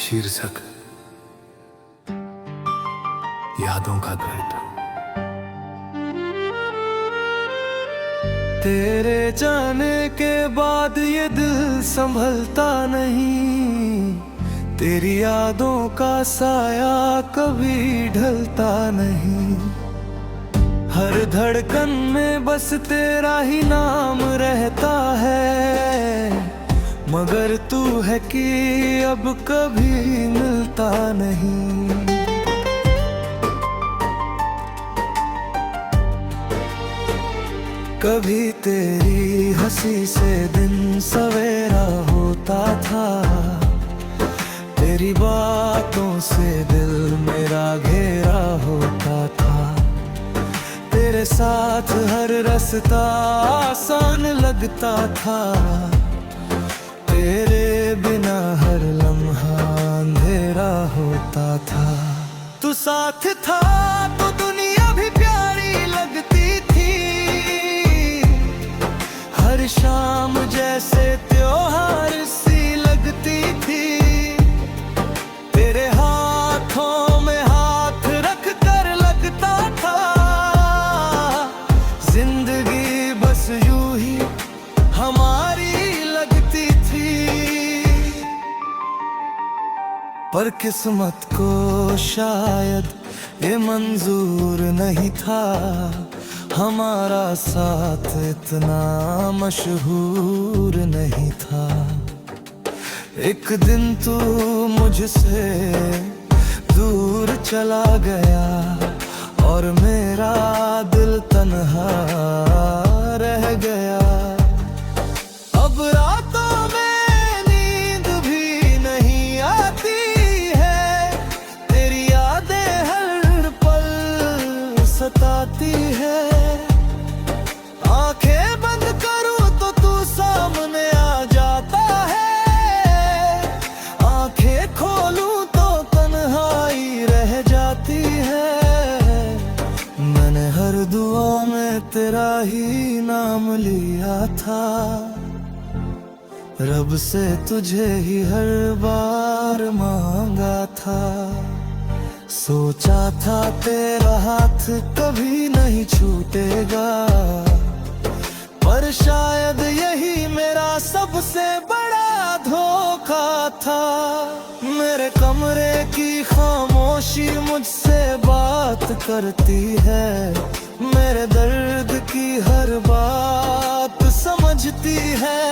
शीर्षक यादों का घर। तेरे जाने के बाद ये दिल संभलता नहीं, तेरी यादों का साया कभी ढलता नहीं। हर धड़कन में बस तेरा ही नाम रहता है, मगर तू है कि अब कभी मिलता नहीं। कभी तेरी हंसी से दिन सवेरा होता था, तेरी बातों से दिल मेरा घेरा होता था। तेरे साथ हर रास्ता आसान लगता था, तेरे बिना हर लम्हा अंधेरा होता था। तू साथ था तो दुनिया भी प्यारी लगती थी, हर शाम जैसे त्योहार सी लगती थी। तेरे हाथों में हाथ रख कर लगता था, जिंदगी बस यूं ही हमारी लगती थी। पर किस्मत को शायद ये मंजूर नहीं था, हमारा साथ इतना मशहूर नहीं था। एक दिन तू मुझसे दूर चला गया और मेरा दिल तन्हा रह गया। अब रातों में नींद भी नहीं आती है, तेरी यादें हर पल सताती है। आंखें बंद करूं तो तू सामने आ जाता है, आंखें खोलूं तो तन्हाई रह जाती है। मैंने हर दुआ में तेरा ही नाम लिया था, रब से तुझे ही हर बार मांगा था। सोचा था तेरा हाथ कभी नहीं छूटेगा, पर शायद यही मेरा सबसे बड़ा धोखा था। मेरे कमरे की खामोशी मुझसे बात करती है, मेरे दर्द की हर बात समझती है।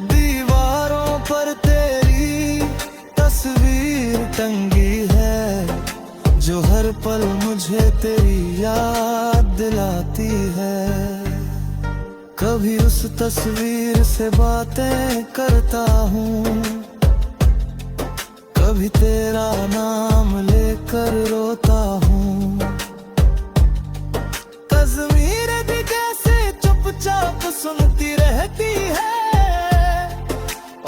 दीवारों पर तेरी तस्वीर टंगी है, जो हर पल मुझे तेरी याद दिलाती है। कभी उस तस्वीर से बातें करता हूँ, कभी तेरा नाम लेकर रोता हूँ। तस्वीर भी कैसे चुपचाप सुनती रहती है,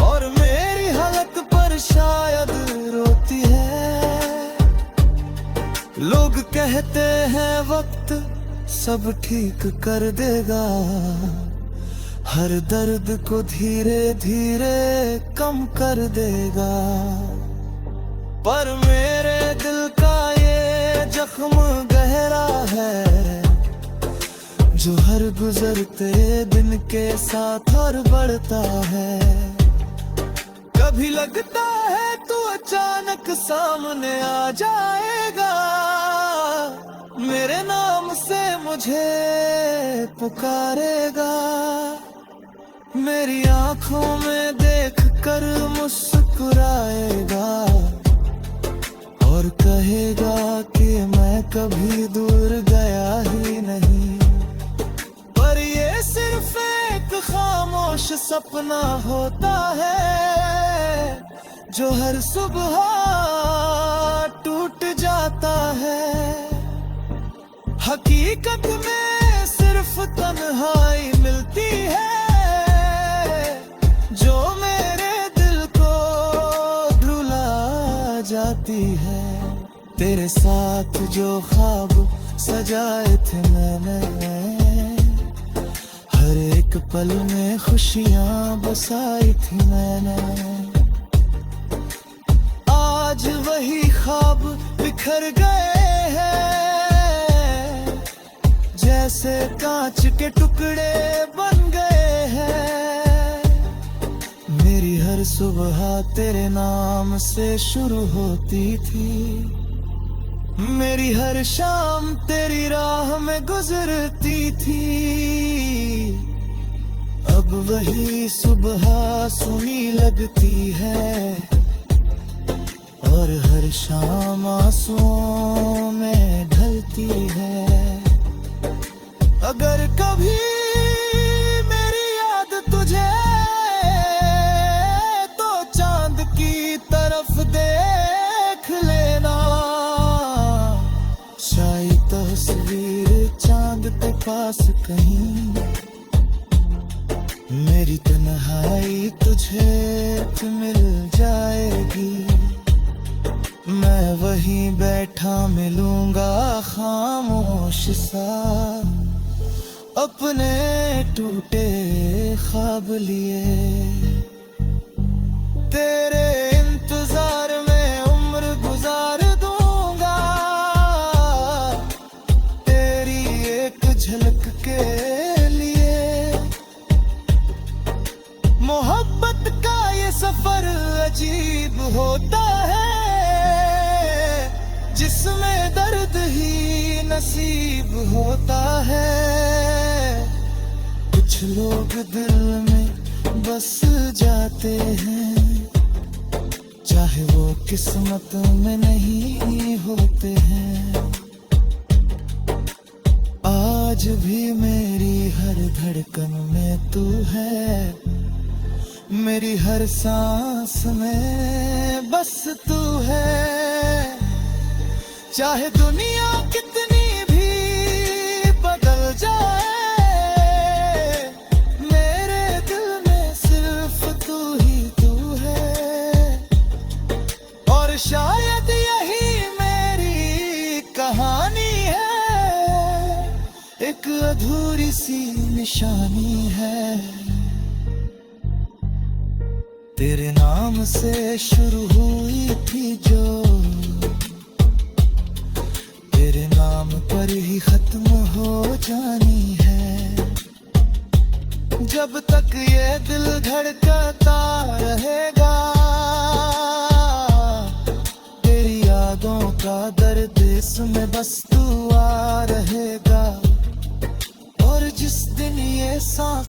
और मेरी हालत पर शायद रोती है। लोग कहते हैं वक्त सब ठीक कर देगा, हर दर्द को धीरे धीरे कम कर देगा। पर मेरे दिल का ये जख्म गहरा है, जो हर गुजरते दिन के साथ और बढ़ता है। कभी लगता है तू अचानक सामने आ जाएगा, मेरे नाम से मुझे पुकारेगा। मेरी आंखों में देख कर मुस्कुराएगा, और कहेगा कि मैं कभी दूर गया ही नहीं। पर ये सिर्फ एक खामोश सपना होता है, जो हर सुबह टूट जाता है। हकीकत में सिर्फ तन्हाई मिलती है, जो मेरे दिल को रुला जाती है। तेरे साथ जो ख्वाब सजाए थे मैंने, हर एक पल में खुशियां बसाई थी मैंने। बिखर गए हैं, जैसे कांच के टुकड़े बन गए हैं। मेरी हर सुबह तेरे नाम से शुरू होती थी, मेरी हर शाम तेरी राह में गुजरती थी। अब वही सुबह सुनी लगती है, और हर शाम आंसुओं में ढलती है। अगर कभी मेरी याद तुझे तो चांद की तरफ देख लेना, शायद तस्वीर चांद के पास कहीं मेरी तन्हाई तुझे मिल जाएगी। मैं वहीं बैठा मिलूंगा खामोश सा, अपने टूटे ख्वाब लिए। तेरे इंतजार में उम्र गुजार दूंगा, तेरी एक झलक के लिए। मोहब्बत का ये सफर अजीब होता है, जिसमें दर्द ही नसीब होता है। कुछ लोग दिल में बस जाते हैं, चाहे वो किस्मत में नहीं होते हैं। आज भी मेरी हर धड़कन में तू है, मेरी हर सांस में बस तू है। चाहे दुनिया कितनी भी बदल जाए, मेरे दिल में सिर्फ तू ही तू है। और शायद यही मेरी कहानी है, एक अधूरी सी निशानी है। तेरे नाम से शुरू हुई थी जो, तेरे नाम पर ही खत्म हो जानी है। जब तक ये दिल धड़कता रहेगा, तेरी यादों का दर्द इसमें बस दुआ रहेगा। और जिस दिन ये सांस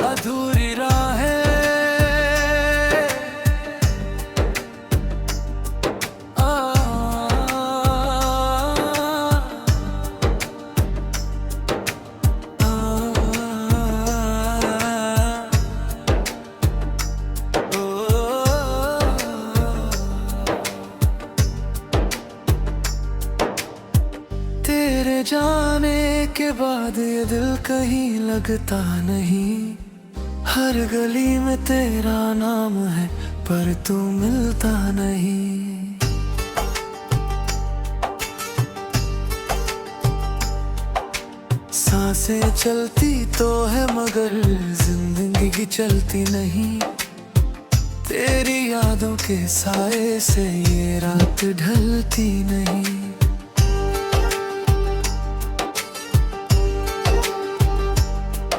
अधूरी राहें तेरे जाने के बाद ये दिल कहीं लगता नहीं। हर गली में तेरा नाम है पर तू मिलता नहीं। सांसें चलती तो है मगर जिंदगी चलती नहीं। तेरी यादों के साए से ये रात ढलती नहीं।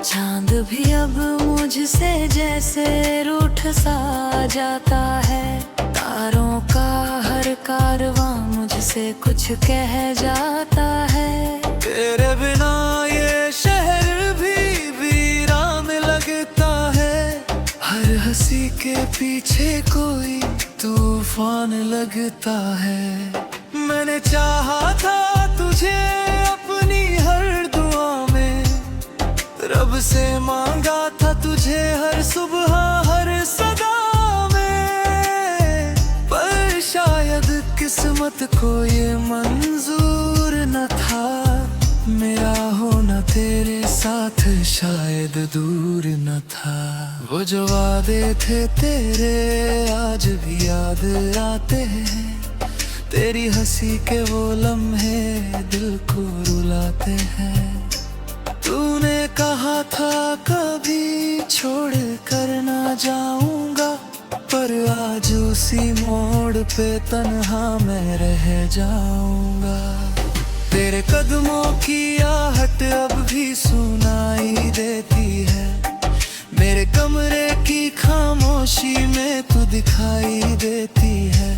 चांद भी अब मुझसे जैसे रूठ सा जाता है। तारों का हर कारवां मुझसे कुछ कह जाता है। तेरे बिना ये शहर भी वीरान लगता है। हर हंसी के पीछे कोई तूफान लगता है। मैंने चाहा था तुझे अपनी हर दुआ में, रब से मांगा था तुझे हर सुबह हर सदा में। पर शायद किस्मत को ये मंजूर न था, मेरा होना तेरे साथ शायद दूर न था। वो जो वादे थे तेरे आज भी याद आते हैं। तेरी हंसी के वो लम्हे दिल को रुलाते हैं। तूने कहा था कभी छोड़ कर ना जाऊंगा, पर आज उसी मोड़ पे तन्हा मैं रह जाऊंगा। तेरे कदमों की आहट अब भी सुनाई देती है, मेरे कमरे की खामोशी में तू दिखाई देती है।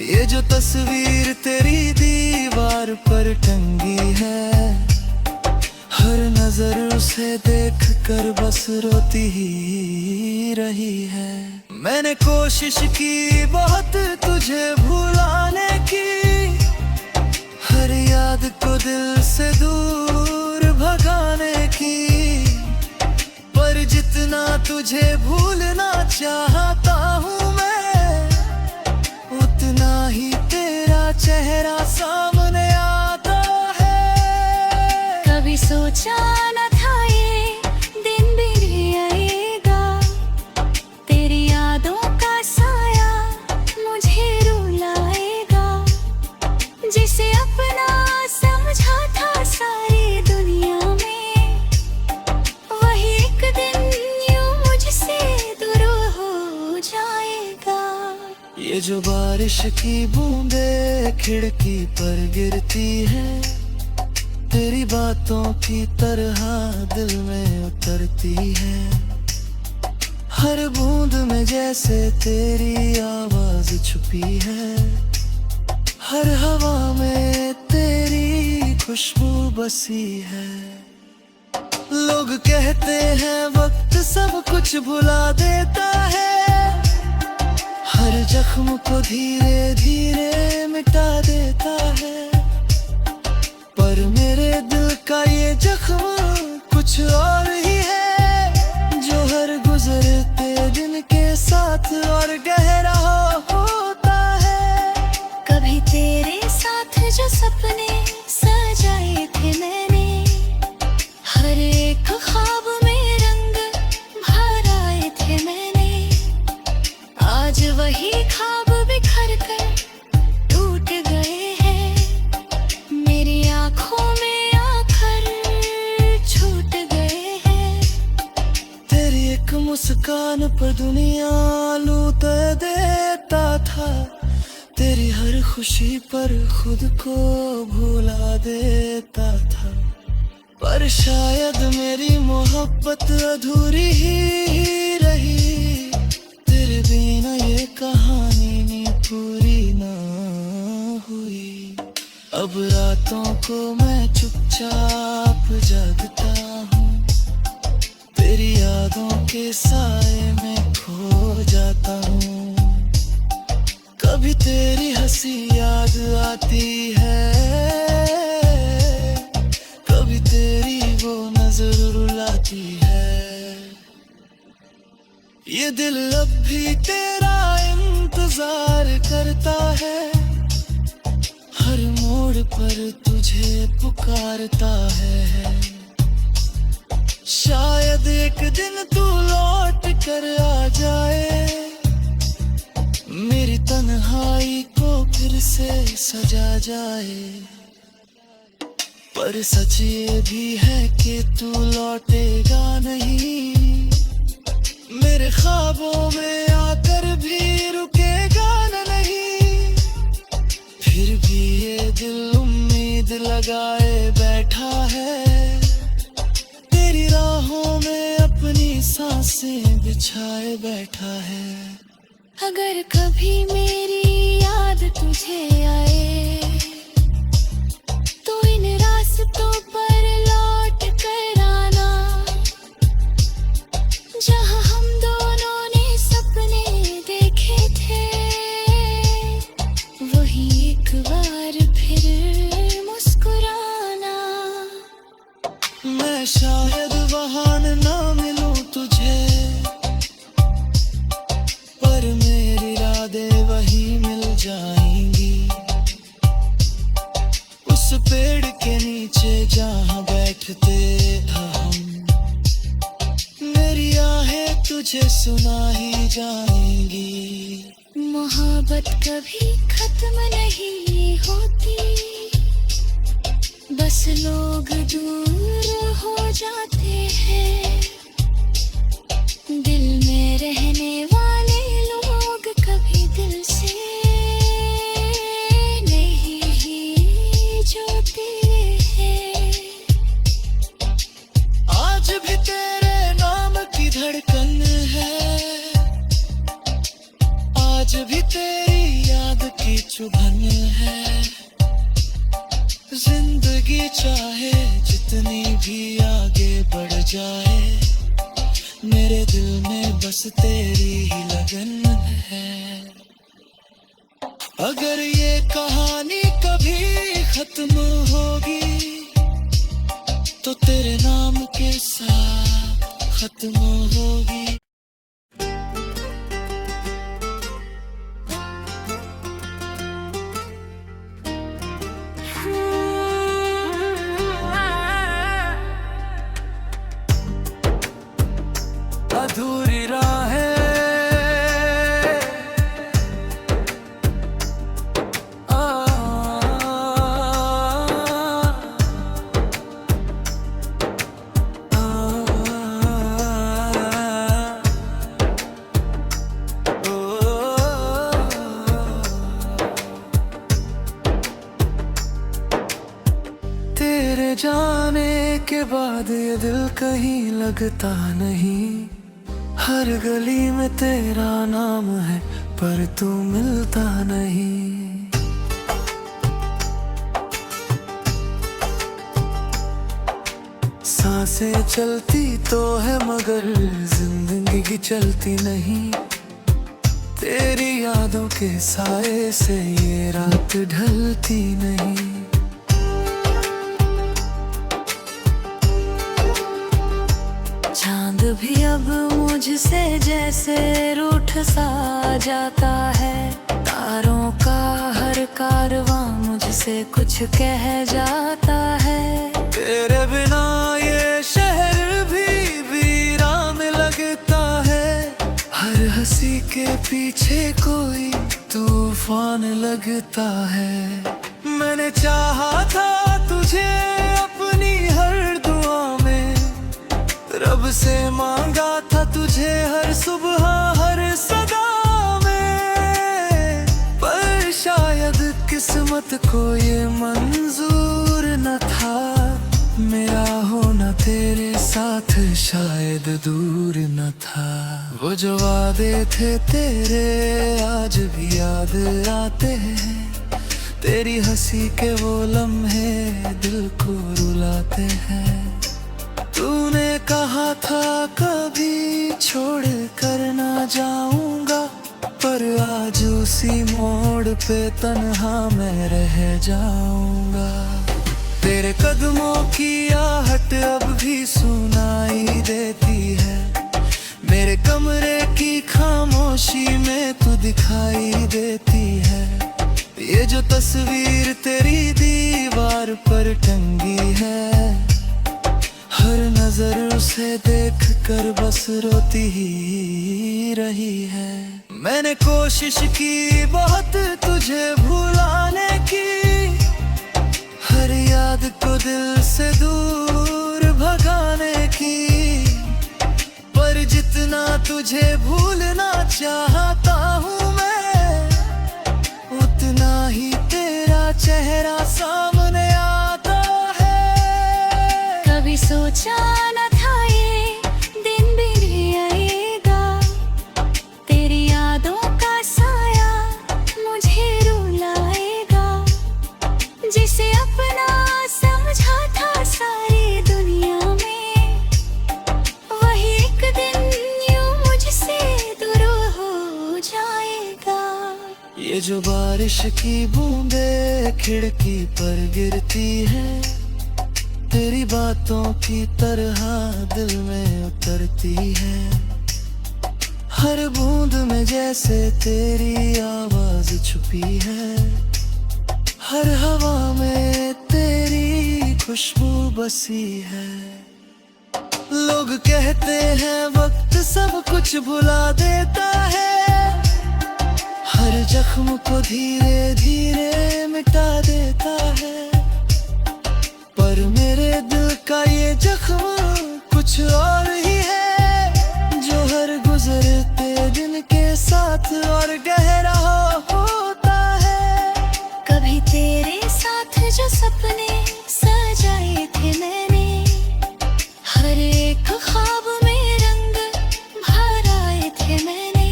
ये जो तस्वीर तेरी दीवार पर टंगी है, हर नजर उसे देख कर बस रोती ही रही है। मैंने कोशिश की बहुत तुझे भुलाने की, हर याद को दिल से दूर भगाने की, पर जितना तुझे भूलना चाहता हूँ मैं, उतना ही तेरा चेहरा सामने आता है। कभी सोचा न था ये दिन भी आएगा, तेरी यादों का साया मुझे रुलाएगा। जिसे अपना समझा था सारी दुनिया में, वही एक दिन यूं मुझसे दूर हो जाएगा। ये जो बारिश की बूंदें खिड़की पर गिरती है, तेरी बातों की तरह दिल में उतरती है। हर बूंद में जैसे तेरी आवाज छुपी है, हर हवा में तेरी खुशबू बसी है। लोग कहते हैं वक्त सब कुछ भुला देता है, हर जख्म को धीरे धीरे मिटा देता है, पर मेरे दिल का ये जख्म कुछ और ही है, जो हर गुजरते दिन के साथ और गहरा होता है। कभी तेरे साथ जो सपने सजाए थे मैंने, हर एक ख्वाब में रंग भर आए थे मैंने, आज वही ख्वाब बिखर कर टूट गए हैं। मेरी आँखों में आकर छूट गए हैं। तेरी एक मुस्कान पर दुनिया लूट देता था, तेरी हर खुशी पर खुद को भुला देता था, पर शायद मेरी मोहब्बत अधूरी ही रही। तेरे बिना ये कहानी नी पूरी ना हुई। अब रातों को मैं चुपचाप जागता हूँ, तेरी यादों के साए में खो जाता हूँ। कभी तेरी हंसी याद आती है, कभी तेरी वो नजर रुलाती है। ये दिल अब भी तेरा इंतजार करता है, हर मोड़ पर तुझे पुकारता है। शायद एक दिन तू लौट कर आ जाए, मेरी तन्हाई को फिर से सजा जाए। पर सच ये भी है कि तू लौटेगा नहीं, मेरे ख्वाबों में आकर भी रुकेगा नहीं। फिर भी ये दिल उम्मीद लगाए बैठा है, तेरी राहों में अपनी सांसें बिछाए बैठा है। अगर कभी मेरी याद तुझे आए, तो इन रास्तों पर लौट कर आना, जहाँ हम दोनों ने सपने देखे थे, वही एक बार फिर मुस्कुराना। मैं शायद वहाँ ना मिलूं तुझे, पर मेरी यादें वही मिल जाएंगी, उस पेड़ के नीचे जहाँ बैठते हम। मेरी आहें तुझे सुना ही जाएंगी। मोहब्बत कभी खत्म नहीं होती, बस लोग दूर हो जाते हैं। दिल में रहने वाले लोग कभी दिल से नहीं ही जुड़ते हैं। आज भी तेरे नाम की धड़कन है, आज भी तेरी याद की चुभन है। जिंदगी चाहे जितनी भी आगे बढ़ जाए, मेरे दिल में बस तेरी ही लगन है। अगर ये कहानी कभी खत्म होगी, तो तेरे नाम के साथ खत्म होगी। अधूरी राहें तेरे जाने के बाद ये दिल कहीं लगता नहीं। हर गली में तेरा नाम है, पर तू मिलता नहीं। सांसें चलती तो है मगर जिंदगी चलती नहीं। तेरी यादों के साए से ये रात ढलती नहीं। चांद भी अब मुझसे जैसे रूठ सा जाता है। तारों का हर कारवां मुझसे कुछ कह जाता है। तेरे बिना ये शहर भी वीरान लगता है। हर हंसी के पीछे कोई तूफान लगता है। मैंने चाहा था तुझे अपनी हर दुआ में, रब से मांगा था तुझे हर सुबह हर सदा में। पर शायद किस्मत को ये मंजूर न था, मेरा होना तेरे साथ शायद दूर न था। वो जो वादे थे तेरे आज भी याद आते हैं। तेरी हंसी के वो लम्हे दिल को रुलाते हैं। तूने कहा था कभी छोड़ कर ना जाऊंगा, पर आज उसी मोड़ पे तन्हा मैं रह जाऊंगा। तेरे कदमों की आहट अब भी सुनाई देती है। मेरे कमरे की खामोशी में तू दिखाई देती है। ये जो तस्वीर तेरी दीवार पर टंगी है, हर नजर उसे देख कर बस रोती ही रही है। मैंने कोशिश की बहुत तुझे भुलाने की, हर याद को दिल से दूर भगाने की। पर जितना तुझे भूलना चाहता हूँ मैं, उतना ही तेरा चेहरा सामने आता है। कभी सोचा न था ये दिन भी आएगा, तेरी यादों का साया मुझे रुलाएगा। जिसे अपना समझा था सारी दुनिया में, वही एक दिन यूं मुझसे दूर हो जाएगा। ये जो बारिश की बूंदे खिड़की पर गिरती है, तेरी बातों की तरह दिल में उतरती है। हर बूंद में जैसे तेरी आवाज छुपी है। हर हवा में तेरी खुशबू बसी है। लोग कहते हैं वक्त सब कुछ भुला देता है। जख्म को धीरे धीरे मिटा देता है, पर मेरे दिल का ये जख्म कुछ और ही है, जो हर गुजरते दिन के साथ और गहरा होता है। कभी तेरे साथ जो सपने सजाए थे मैंने, हर एक ख्वाब में रंग भर आए थे मैंने,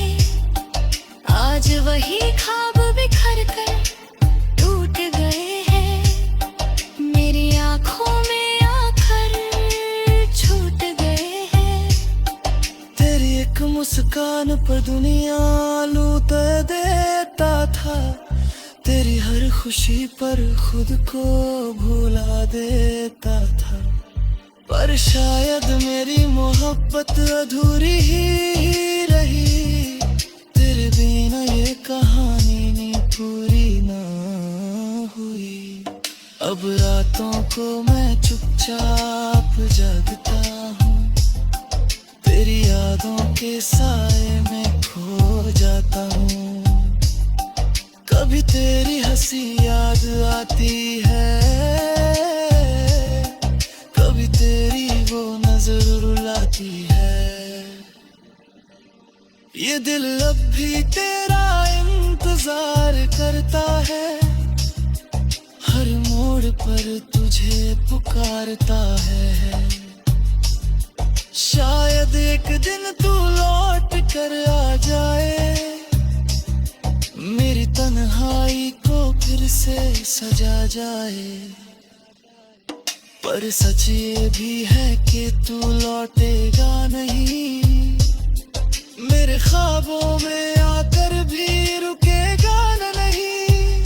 आज वही ख्वाब बिखर कर टूट गए हैं, मेरी आंखों में आकर छूट गए हैं। तेरी एक मुस्कान पर दुनिया लूट देता था, तेरी हर खुशी पर खुद को भुला देता था, पर शायद मेरी मोहब्बत अधूरी ही रही, तेरे बिना ये कहानी नहीं पूरी ना हुई। अब रातों को मैं चुपचाप जागता हूँ, तेरी यादों के साए में खो जाता हूँ। कभी तेरी हंसी याद आती है, कभी तेरी वो नजर रुलाती है। ये दिल अब भी तेरा इंतजार करता है, हर मोड़ पर तुझे पुकारता है। शायद एक दिन तू लौट कर आ जाए, मेरी तन्हाई को फिर से सजा जाए, पर सच ये भी है कि तू लौटेगा नहीं, मेरे ख्वाबों में आकर भी रुकेगा नहीं।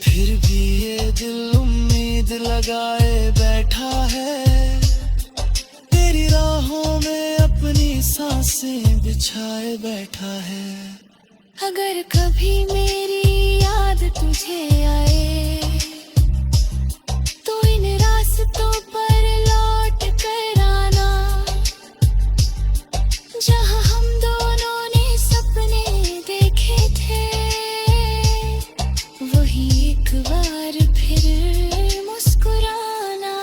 फिर भी ये दिल उम्मीद लगाए बैठा है, तेरी राहों में अपनी सांसें बिछाए बैठा है। अगर कभी मेरी याद तुझे आए, तो इन रास्तों पर लौट कर आना, जहां हम दोनों ने सपने देखे थे, वही एक बार फिर मुस्कुराना।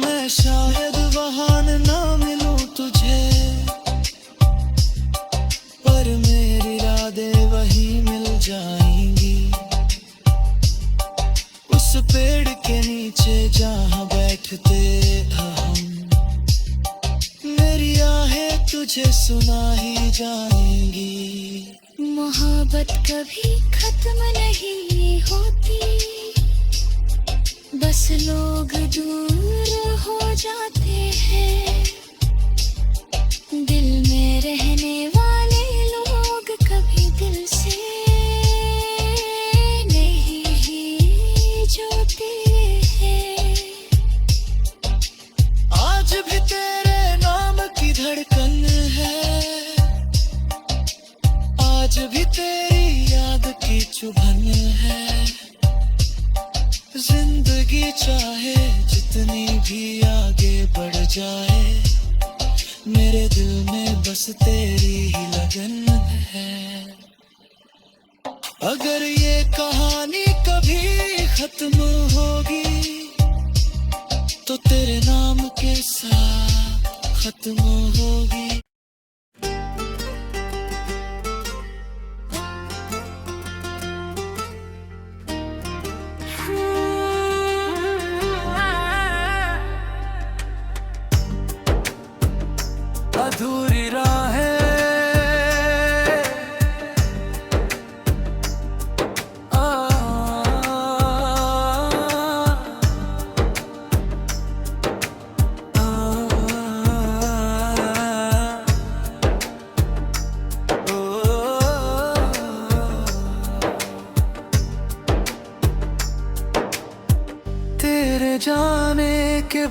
मैं शायद वहां ना मिलूं तुझे, पर मेरी यादें वही मिल जाएंगी, उस पेड़ के नीचे जहां बैठते हम, मेरी आहें तुझे सुना ही जाएंगी। मोहब्बत कभी खत्म नहीं होती, बस लोग दूर हो जाते हैं, दिल में रहने वाले लोग कभी दिल से नहीं ही जुड़ते हैं। आज भी तेरे नाम की धड़कन है, आज भी तेरी याद की चुभन है। जिंदगी चाहे जितनी भी आगे बढ़ जाए, मेरे दिल में बस तेरी ही लगन है। अगर ये कहानी कभी खत्म होगी, तो तेरे नाम के साथ खत्म होगी। अधूरी राहें तेरे जाने के